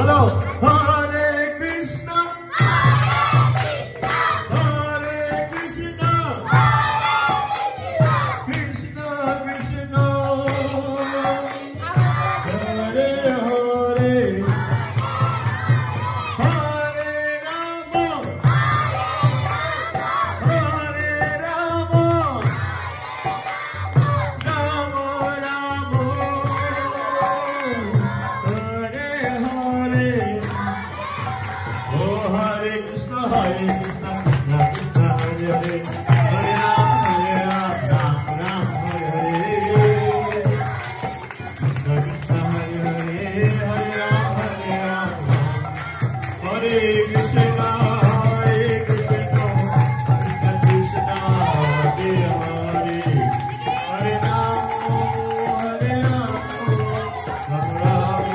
বলো হরে কৃষ্ণ হরে কৃষ্ণ কৃষ্ণ কৃষ্ণ হরে হরে হরে রাম হরে রাম রাম রাম হরে হরে ও হরে কৃষ্ণ কৃষ্ণ কৃষ্ণ হরে হরে হরে রাম রাম রাম হরে হরে কৃষ্ণ কৃষ্ণ হরে হরে হরে রাম হরে কৃষ্ণ হরে কৃষ্ণ কৃষ্ণ কৃষ্ণ হরে হরে হরে রাম রাম রাম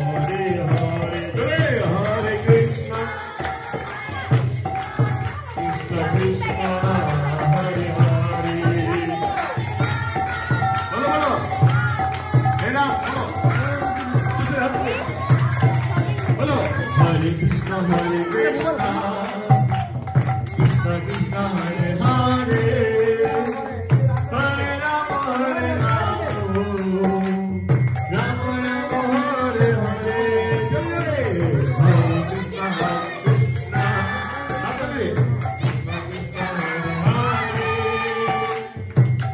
হরে হরে হরে কৃষ্ণ কৃষ্ণ কৃষ্ণ হরে হরে বলো বলো হে রাম বলো হরে কৃষ্ণ কৃষ্ণ কৃষ্ণ হরে হরে হরে রাম রাম রাম হরে হরে জয় হরে কৃষ্ণ কৃষ্ণ হরে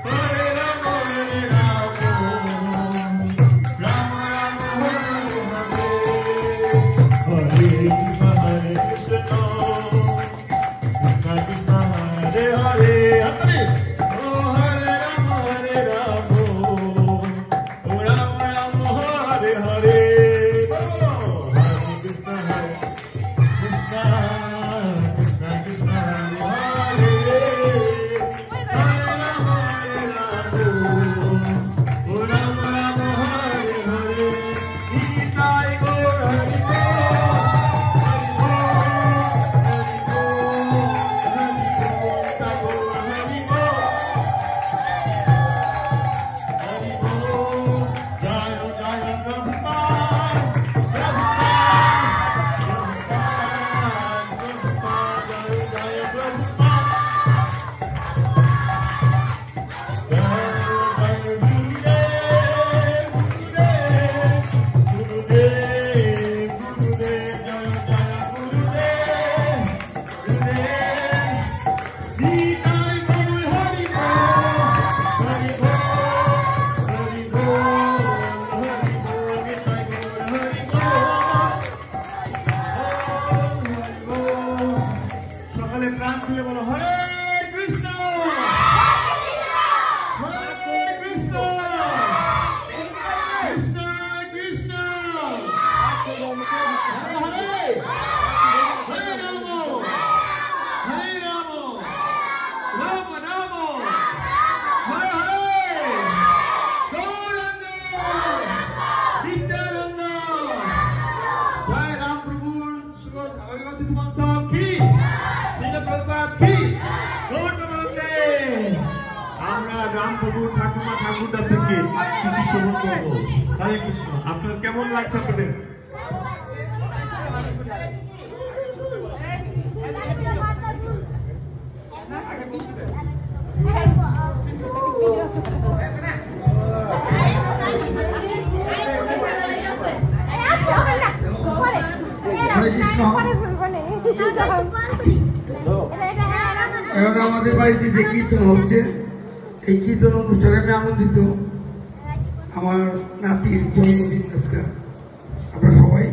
হরে রাম রাম রাম হরে হরে হরে কৃষ্ণ কৃষ্ণ কৃষ্ণ হরে হরে হরে ও হরে রাম ও রাম রাম হরে হরে হরে কৃষ্ণ কৃষ্ণ কৃষ্ণ কৃষ্ণ হরে হরে রাম ও রাম রাম হরে হরে নিতাই গৌর হরি সকলে প্রাণ খুলে বলো হরে কৃষ্ণ হরে কৃষ্ণ কৃষ্ণ কৃষ্ণ হরে হরে হরে রাম হরে রাম রাম রাম হরে হরে গৌরাঙ্গ নিত্যানন্দ জয় রাম প্রভুর সুগত ভগবতী তোমার সব কি আমরা রাম প্রভু ঠাকুমা ঠাকুরদার থেকে কিছু শ্রবণ করবো। হরে কৃষ্ণ। আপনার কেমন লাগছে আপনাদের? এখন আমাদের বাড়িতে যে কীর্তন হচ্ছে এই কীর্তন অনুষ্ঠানে আমি আনন্দিত। আমার নাতির জন্মদিন আজকে, আপনারা সবাই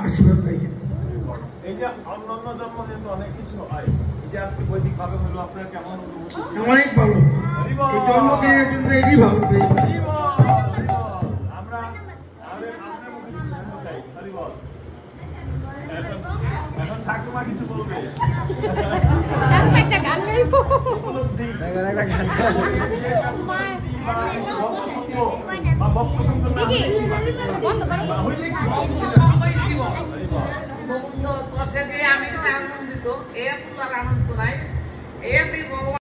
আশীর্বাদ পাইছেন। এই যে অন্যান্য জন্মদিন তো অনেক কিছু হয়, এই যে আজকে বৈদিক ভাবে হলো, আপনার কেমন অনুভূতি? অনেক ভালো, এই জন্মদিনের জন্য এটি ভালো। আমরা এখন ঠাকুমা কিছু বলবে। আমি আনন্দিত, এর আনন্দ নাই, এর